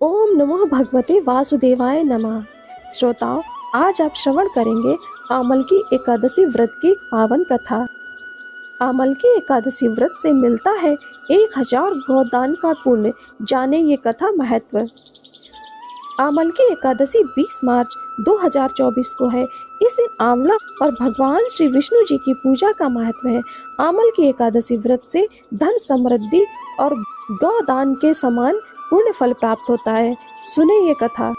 ओम नमो भगवते वासुदेवाय नमः। श्रोताओं, आज आप श्रवण करेंगे आमल की एकादशी व्रत की पावन कथा। आमल की एकादशी व्रत से मिलता है 1000 गोदान का पुण्य। जाने ये कथा महत्व। आमल की एकादशी 20 मार्च 2024 को है। इस दिन आंवला और भगवान श्री विष्णु जी की पूजा का महत्व है। आमल की एकादशी व्रत से धन समृद्धि और गौदान के समान पुण्य फल प्राप्त होता है। सुने ये कथा।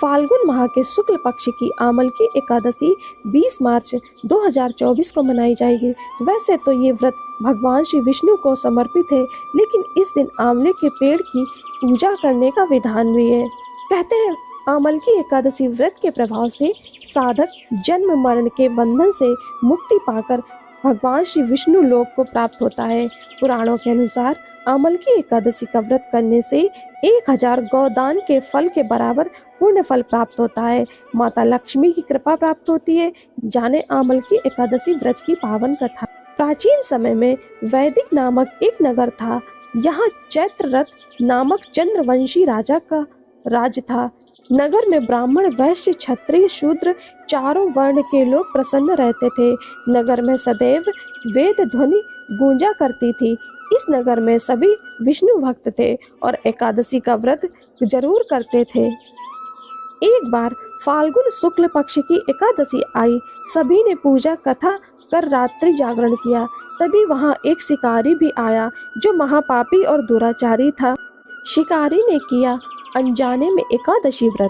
फाल्गुन माह के शुक्ल पक्ष की आमल की एकादशी 20 मार्च 2024 को मनाई जाएगी। वैसे तो ये व्रत भगवान श्री विष्णु को समर्पित है, लेकिन इस दिन आंवले के पेड़ की पूजा करने का विधान भी है। कहते हैं आमल की एकादशी व्रत के प्रभाव से साधक जन्म मरण के बंधन से मुक्ति पाकर भगवान श्री विष्णु लोक को प्राप्त होता है। पुराणों के अनुसार आमल की एकादशी का व्रत करने से 1000 गोदान के फल के बराबर पुण्य फल प्राप्त होता है। माता लक्ष्मी की कृपा प्राप्त होती है। जाने आमल की एकादशी व्रत की पावन कथा। प्राचीन समय में वैदिक नामक एक नगर था। यहाँ चैत्ररथ नामक चंद्रवंशी राजा का राज था। नगर में ब्राह्मण, वैश्य, क्षत्रिय, शूद्र चारों वर्ण के लोग प्रसन्न रहते थे। नगर में सदैव वेद ध्वनि गूंजा करती थी। इस नगर में सभी विष्णु भक्त थे और एकादशी का व्रत जरूर करते थे। एक बार फाल्गुन शुक्ल पक्ष की एकादशी आई। सभी ने पूजा कथा कर रात्रि जागरण किया। तभी वहां एक शिकारी भी आया जो महापापी और दुराचारी था। शिकारी ने किया अनजाने में एकादशी व्रत।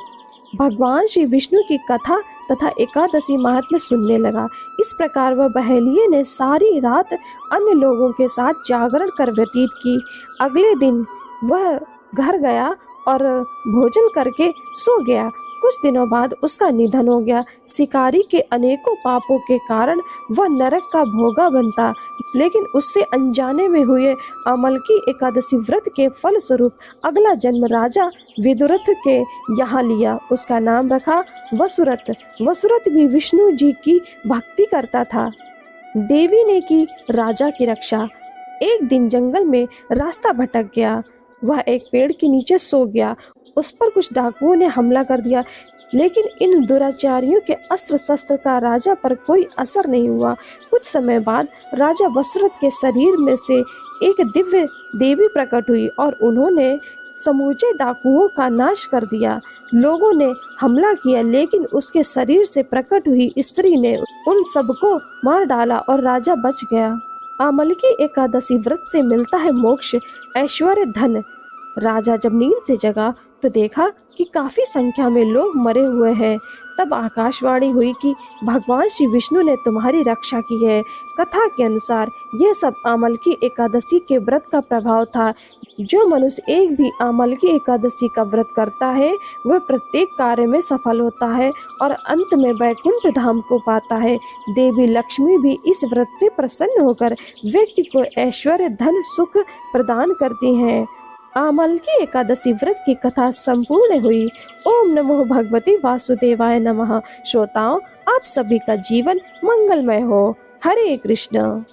भगवान श्री विष्णु की कथा तथा एकादशी महात्म्य सुनने लगा। इस प्रकार वह बहेलिये ने सारी रात अन्य लोगों के साथ जागरण कर व्यतीत की। अगले दिन वह घर गया और भोजन करके सो गया। कुछ दिनों बाद उसका निधन हो गया। शिकारी के अनेकों पापों के कारण वह नरक का भोगा बनता, लेकिन उससे अनजाने में हुए अमल की एकादशी व्रत के फल स्वरूप अगला जन्म राजा विदुरथ के यहाँ लिया। उसका नाम रखा वसुरथ। वसुरथ भी विष्णु जी की भक्ति करता था। देवी ने की राजा की रक्षा। एक दिन जंगल में रास्ता भटक गया। वह एक पेड़ के नीचे सो गया। उस पर कुछ डाकुओं ने हमला कर दिया, लेकिन इन दुराचारियों के अस्त्र शस्त्र का राजा पर कोई असर नहीं हुआ। कुछ समय बाद राजा वसुरथ के शरीर में से एक दिव्य देवी प्रकट हुई और उन्होंने समूचे डाकुओं का नाश कर दिया। लोगों ने हमला किया, लेकिन उसके शरीर से प्रकट हुई स्त्री ने उन सबको मार डाला और राजा बच गया। आमल की एकादशी व्रत से मिलता है मोक्ष, ऐश्वर्य, धन। राजा जब नींद से जगा तो देखा कि काफी संख्या में लोग मरे हुए हैं। तब आकाशवाणी हुई कि भगवान श्री विष्णु ने तुम्हारी रक्षा की है। कथा के अनुसार यह सब आमल की एकादशी के व्रत का प्रभाव था। जो मनुष्य एक भी आमल की एकादशी का व्रत करता है वह प्रत्येक कार्य में सफल होता है और अंत में वैकुंठ धाम को पाता है। देवी लक्ष्मी भी इस व्रत से प्रसन्न होकर व्यक्ति को ऐश्वर्य, धन, सुख प्रदान करती हैं। आमल की एकादशी व्रत की कथा संपूर्ण हुई। ओम नमो भगवते वासुदेवाय नमः। श्रोताओं, आप सभी का जीवन मंगलमय हो। हरे कृष्ण।